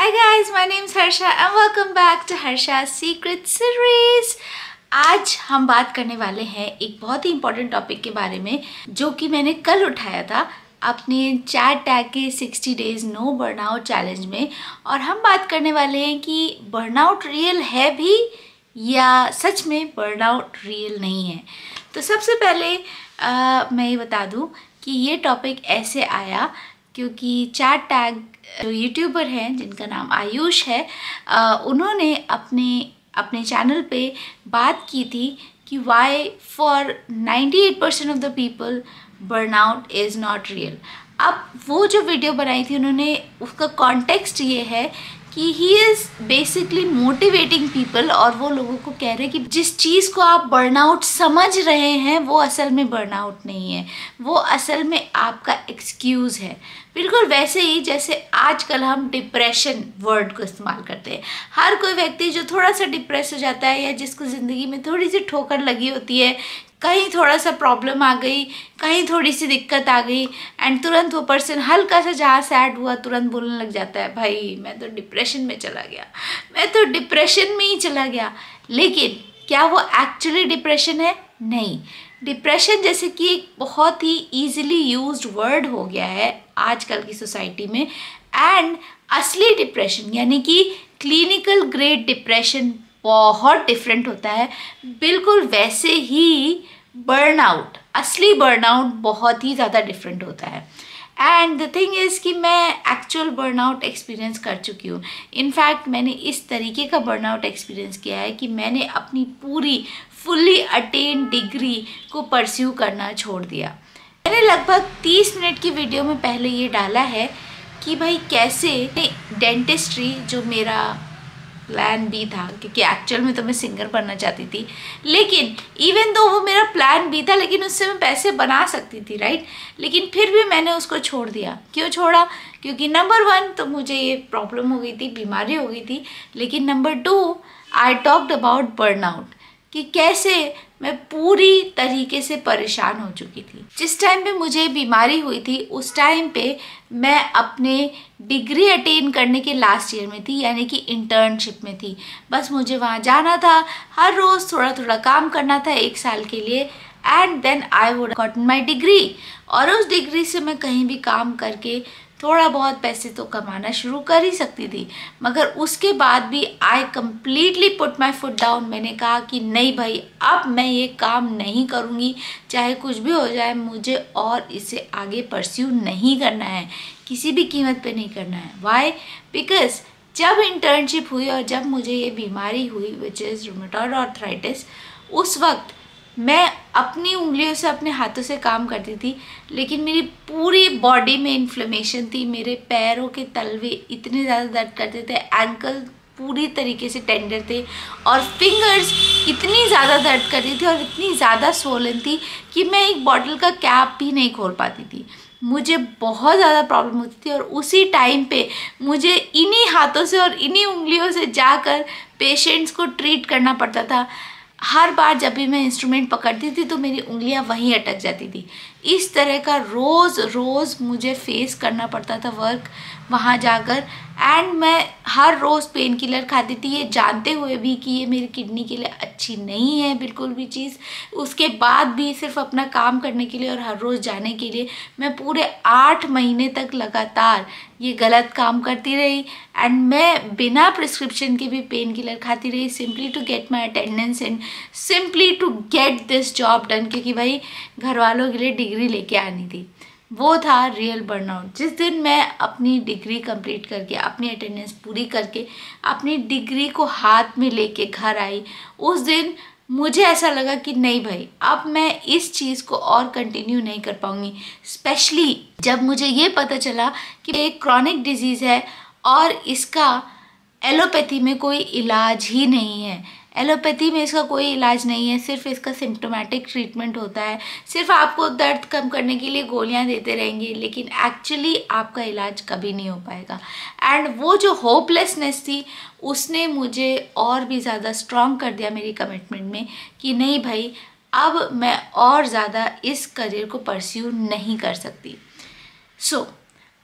Hi guys, my name is Harsha and welcome back to Harsha's Secret Series। आज हम बात करने वाले हैं एक बहुत ही इम्पोर्टेंट टॉपिक के बारे में जो कि मैंने कल उठाया था अपने चैट टैग के 60 डेज नो बर्नआउट चैलेंज में। और हम बात करने वाले हैं कि बर्नआउट रियल है भी या सच में बर्नआउट रियल नहीं है। तो सबसे पहले मैं ये बता दूं कि ये टॉपिक ऐसे आया क्योंकि चैट टैग जो यूट्यूबर हैं जिनका नाम आयुष है, उन्होंने अपने चैनल पे बात की थी कि why for 98% of the people burnout is not real. अब वो जो वीडियो बनाई थी उन्होंने, उसका कॉन्टेक्स्ट ये है कि he is basically motivating people और वो लोगों को कह रहे हैं कि जिस चीज़ को आप बर्नआउट समझ रहे हैं वो असल में बर्नआउट नहीं है, वो असल में आपका एक्सक्यूज़ है। बिल्कुल वैसे ही जैसे आजकल हम डिप्रेशन वर्ड को इस्तेमाल करते हैं। हर कोई व्यक्ति जो थोड़ा सा डिप्रेस हो जाता है या जिसको ज़िंदगी में थोड़ी सी ठोकर लगी होती है, कहीं थोड़ा सा प्रॉब्लम आ गई, कहीं थोड़ी सी दिक्कत आ गई एंड तुरंत वो पर्सन हल्का सा जहाँ सैड हुआ तुरंत बोलने लग जाता है, भाई मैं तो डिप्रेशन में चला गया, मैं तो डिप्रेशन में ही चला गया। लेकिन क्या वो एक्चुअली डिप्रेशन है? नहीं। डिप्रेशन जैसे कि एक बहुत ही ईजिली यूज्ड वर्ड हो गया है आजकल की सोसाइटी में, एंड असली डिप्रेशन यानी कि क्लिनिकल ग्रेड डिप्रेशन बहुत डिफरेंट होता है। बिल्कुल वैसे ही बर्नआउट, असली बर्नआउट बहुत ही ज़्यादा डिफरेंट होता है। एंड द थिंग इज़ कि मैं एक्चुअल बर्नआउट एक्सपीरियंस कर चुकी हूँ। इनफैक्ट मैंने इस तरीके का बर्नआउट एक्सपीरियंस किया है कि मैंने अपनी पूरी फुल्ली अटेन डिग्री को परस्यू करना छोड़ दिया। मैंने लगभग 30 मिनट की वीडियो में पहले ये डाला है कि भाई कैसे डेंटिस्ट्री, जो मेरा प्लान बी था क्योंकि एक्चुअल में तो मैं सिंगर बनना चाहती थी, लेकिन इवन दो वो मेरा प्लान बी था लेकिन उससे मैं पैसे बना सकती थी, राइट। लेकिन फिर भी मैंने उसको छोड़ दिया। क्यों छोड़ा? क्योंकि नंबर 1 तो मुझे ये प्रॉब्लम हो गई थी, बीमारी हो गई थी, लेकिन number 2 I talked about burnout कि कैसे मैं पूरी तरीके से परेशान हो चुकी थी। जिस टाइम पे मुझे बीमारी हुई थी उस टाइम पे मैं अपने डिग्री अटेन करने के लास्ट ईयर में थी, यानी कि इंटर्नशिप में थी। बस मुझे वहाँ जाना था, हर रोज़ थोड़ा थोड़ा काम करना था 1 साल के लिए, and then I would gotten my degree. और उस डिग्री से मैं कहीं भी काम करके थोड़ा बहुत पैसे तो कमाना शुरू कर ही सकती थी। मगर उसके बाद भी I completely put my foot down. मैंने कहा कि नहीं भाई, अब मैं ये काम नहीं करूँगी, चाहे कुछ भी हो जाए, मुझे और इसे आगे परस्यू नहीं करना है, किसी भी कीमत पे नहीं करना है। वाई? बिकॉज जब इंटर्नशिप हुई और जब मुझे ये बीमारी हुई विच इज़ रूमेटॉइड आर्थराइटिस, उस वक्त मैं अपनी उंगलियों से, अपने हाथों से काम करती थी, लेकिन मेरी पूरी बॉडी में इन्फ्लेमेशन थी। मेरे पैरों के तलवे इतने ज़्यादा दर्द करते थे, एंकल पूरी तरीके से टेंडर थे और फिंगर्स इतनी ज़्यादा दर्द करती थी और इतनी ज़्यादा स्वोलन थी कि मैं एक बॉटल का कैप भी नहीं खोल पाती थी। मुझे बहुत ज़्यादा प्रॉब्लम होती थी और उसी टाइम पे मुझे इन्हीं हाथों से और इन्हीं उंगलियों से जाकर पेशेंट्स को ट्रीट करना पड़ता था। हर बार जब भी मैं इंस्ट्रूमेंट पकड़ती थी तो मेरी उंगलियां वहीं अटक जाती थी। इस तरह का रोज़ मुझे फेस करना पड़ता था वर्क वहाँ जाकर, एंड मैं हर रोज़ पेन किलर खाती थी, ये जानते हुए भी कि ये मेरी किडनी के लिए अच्छी नहीं है बिल्कुल भी चीज़। उसके बाद भी सिर्फ अपना काम करने के लिए और हर रोज़ जाने के लिए मैं पूरे 8 महीने तक लगातार ये गलत काम करती रही, एंड मैं बिना प्रिस्क्रिप्शन के भी पेन किलर खाती रही, simply to get my attendance and simply to get this job done, क्योंकि भाई घर वालों के लिए डिग्री लेके आनी थी। वो था रियल बर्नआउट। जिस दिन मैं अपनी डिग्री कंप्लीट करके, अपनी अटेंडेंस पूरी करके, अपनी डिग्री को हाथ में लेके घर आई, उस दिन मुझे ऐसा लगा कि नहीं भाई, अब मैं इस चीज़ को और कंटिन्यू नहीं कर पाऊँगी। स्पेशली जब मुझे ये पता चला कि एक क्रॉनिक डिजीज़ है और इसका एलोपैथी में कोई इलाज ही नहीं है। एलोपैथी में इसका कोई इलाज नहीं है, सिर्फ इसका सिम्टोमेटिक ट्रीटमेंट होता है, सिर्फ आपको दर्द कम करने के लिए गोलियां देते रहेंगे, लेकिन एक्चुअली आपका इलाज कभी नहीं हो पाएगा। एंड वो जो होपलेसनेस थी उसने मुझे और भी ज़्यादा स्ट्रॉन्ग कर दिया मेरी कमिटमेंट में कि नहीं भाई, अब मैं और ज़्यादा इस करियर को परस्यू नहीं कर सकती। सो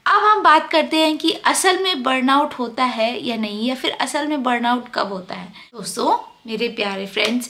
अब हम बात करते हैं कि असल में बर्नआउट होता है या नहीं, या फिर असल में बर्नआउट कब होता है। दोस्तों, मेरे प्यारे फ्रेंड्स,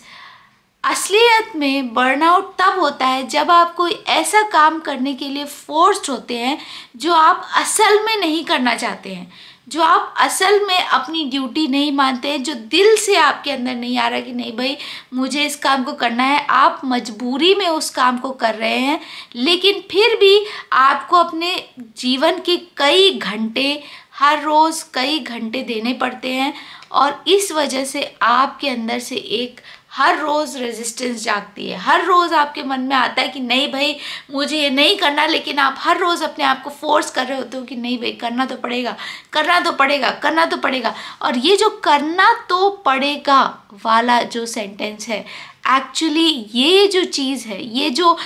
असलियत में बर्नआउट तब होता है जब आप कोई ऐसा काम करने के लिए फोर्स्ड होते हैं जो आप असल में नहीं करना चाहते हैं, जो आप असल में अपनी ड्यूटी नहीं मानते हैं, जो दिल से आपके अंदर नहीं आ रहा कि नहीं भाई मुझे इस काम को करना है। आप मजबूरी में उस काम को कर रहे हैं, लेकिन फिर भी आपको अपने जीवन के कई घंटे, हर रोज़ कई घंटे देने पड़ते हैं, और इस वजह से आपके अंदर से एक हर रोज़ रेजिस्टेंस जागती है। हर रोज़ आपके मन में आता है कि नहीं भाई मुझे ये नहीं करना, लेकिन आप हर रोज़ अपने आप को फोर्स कर रहे होते हो कि नहीं भाई करना तो पड़ेगा, करना तो पड़ेगा, करना तो पड़ेगा। और ये जो करना तो पड़ेगा वाला जो सेंटेंस है, एक्चुअली ये जो चीज़ है, ये जो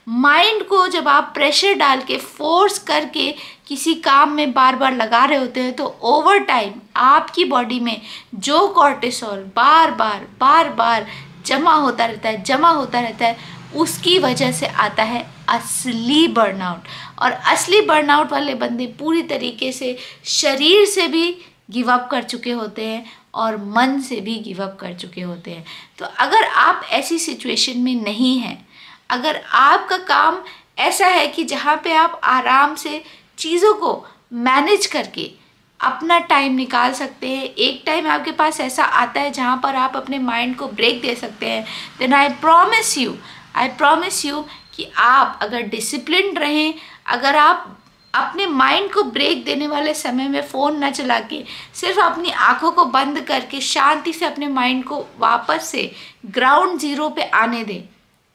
माइंड को जब आप प्रेशर डाल के फोर्स करके किसी काम में बार बार लगा रहे होते हैं, तो ओवर टाइम आपकी बॉडी में जो कॉर्टिसोल बार बार जमा होता रहता है, उसकी वजह से आता है असली बर्नआउट। और असली बर्नआउट वाले बंदे पूरी तरीके से शरीर से भी गिव अप कर चुके होते हैं और मन से भी गिव अप कर चुके होते हैं। तो अगर आप ऐसी सिचुएशन में नहीं हैं, अगर आपका काम ऐसा है कि जहाँ पे आप आराम से चीज़ों को मैनेज करके अपना टाइम निकाल सकते हैं, एक टाइम आपके पास ऐसा आता है जहाँ पर आप अपने माइंड को ब्रेक दे सकते हैं, देन आई प्रॉमिस यू कि आप अगर डिसिप्लिन्ड रहें, अगर आप अपने माइंड को ब्रेक देने वाले समय में फ़ोन न चला के सिर्फ अपनी आँखों को बंद करके शांति से अपने माइंड को वापस से ग्राउंड ज़ीरो पे आने दें,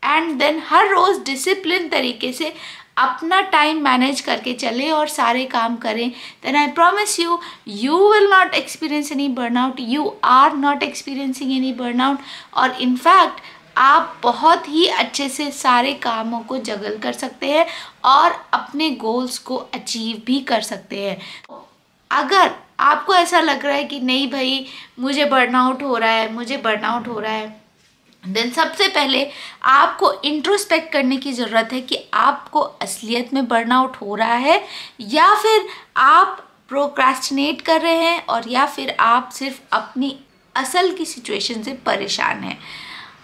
एंड देन हर रोज़ डिसिप्लिन तरीके से अपना टाइम मैनेज करके चले और सारे काम करें, then I promise you, you will not experience any burnout, you are not experiencing any burnout, और इनफैक्ट आप बहुत ही अच्छे से सारे कामों को जगल कर सकते हैं और अपने गोल्स को अचीव भी कर सकते हैं। अगर आपको ऐसा लग रहा है कि नहीं भाई मुझे बर्नआउट हो रहा है, देन सबसे पहले आपको इंट्रोस्पेक्ट करने की ज़रूरत है कि आपको असलियत में बर्नआउट हो रहा है, या फिर आप प्रोक्रास्टिनेट कर रहे हैं, और या फिर आप सिर्फ अपनी असल की सिचुएशन से परेशान हैं।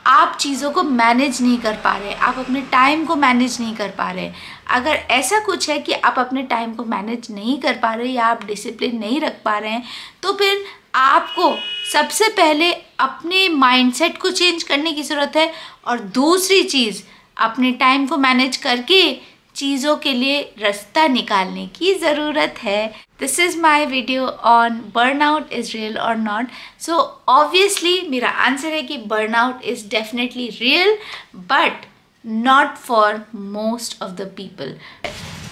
आप चीज़ों को मैनेज नहीं कर पा रहे, आप अपने टाइम को मैनेज नहीं कर पा रहे। अगर ऐसा कुछ है कि आप अपने टाइम को मैनेज नहीं कर पा रहे या आप डिसिप्लिन नहीं रख पा रहे हैं, तो फिर आपको सबसे पहले अपने माइंडसेट को चेंज करने की ज़रूरत है, और दूसरी चीज़ अपने टाइम को मैनेज करके चीज़ों के लिए रास्ता निकालने की ज़रूरत है। This is my video on burnout is real और नॉट। सो ऑब्वियसली मेरा आंसर है कि burnout is definitely real, but not for most of the people.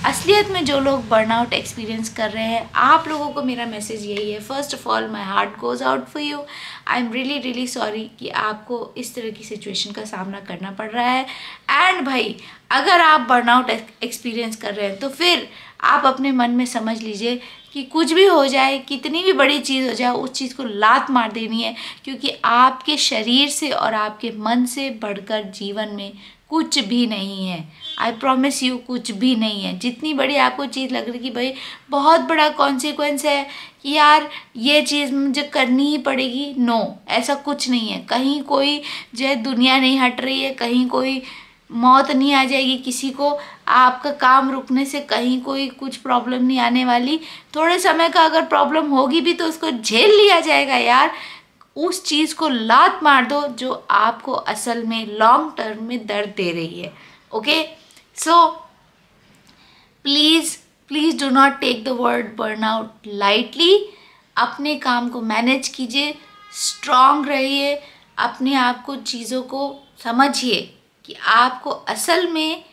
असलियत में जो लोग बर्नआउट एक्सपीरियंस कर रहे हैं, आप लोगों को मेरा मैसेज यही है, first of all my heart goes out for you. I am really sorry कि आपको इस तरह की सिचुएशन का सामना करना पड़ रहा है। एंड भाई अगर आप बर्नआउट एक्सपीरियंस कर रहे हैं, तो फिर आप अपने मन में समझ लीजिए कि कुछ भी हो जाए, कितनी भी बड़ी चीज़ हो जाए, उस चीज़ को लात मार देनी है, क्योंकि आपके शरीर से और आपके मन से बढ़कर जीवन में कुछ भी नहीं है। आई प्रॉमिस यू, कुछ भी नहीं है। जितनी बड़ी आपको चीज़ लग रही कि भाई बहुत बड़ा कॉन्सिक्वेंस है कि यार ये चीज़ मुझे करनी ही पड़ेगी, नो, ऐसा कुछ नहीं है। कहीं कोई जो है दुनिया नहीं हट रही है, कहीं कोई मौत नहीं आ जाएगी किसी को, आपका काम रुकने से कहीं कोई कुछ प्रॉब्लम नहीं आने वाली। थोड़े समय का अगर प्रॉब्लम होगी भी तो उसको झेल लिया जाएगा यार। उस चीज़ को लात मार दो जो आपको असल में लॉन्ग टर्म में दर्द दे रही है। Okay, so please do not take the word burnout lightly. अपने काम को मैनेज कीजिए, स्ट्रॉन्ग रहिए, अपने आप को चीज़ों को समझिए कि आपको असल में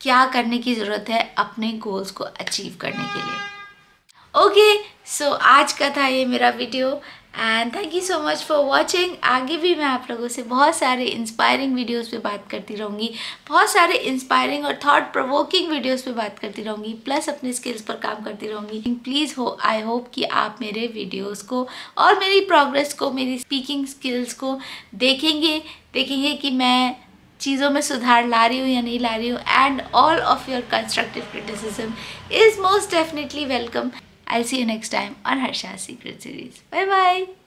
क्या करने की ज़रूरत है अपने गोल्स को अचीव करने के लिए। ओके, सो आज का था ये मेरा video, and thank you so much for watching. आगे भी मैं आप लोगों से बहुत सारे इंस्पायरिंग वीडियोस पे बात करती रहूँगी, बहुत सारे इंस्पायरिंग और थॉट प्रोवोकिंग वीडियोस पे बात करती रहूँगी, प्लस अपने स्किल्स पर काम करती रहूँगी। प्लीज़ आई होप कि आप मेरे वीडियोस को और मेरी प्रोग्रेस को, मेरी स्पीकिंग स्किल्स को देखेंगे कि मैं चीज़ों में सुधार ला रही हूँ या नहीं ला रही हूँ, and all of your constructive criticism is most definitely welcome. I'll see you next time on Harsha's Secret Series. Bye bye.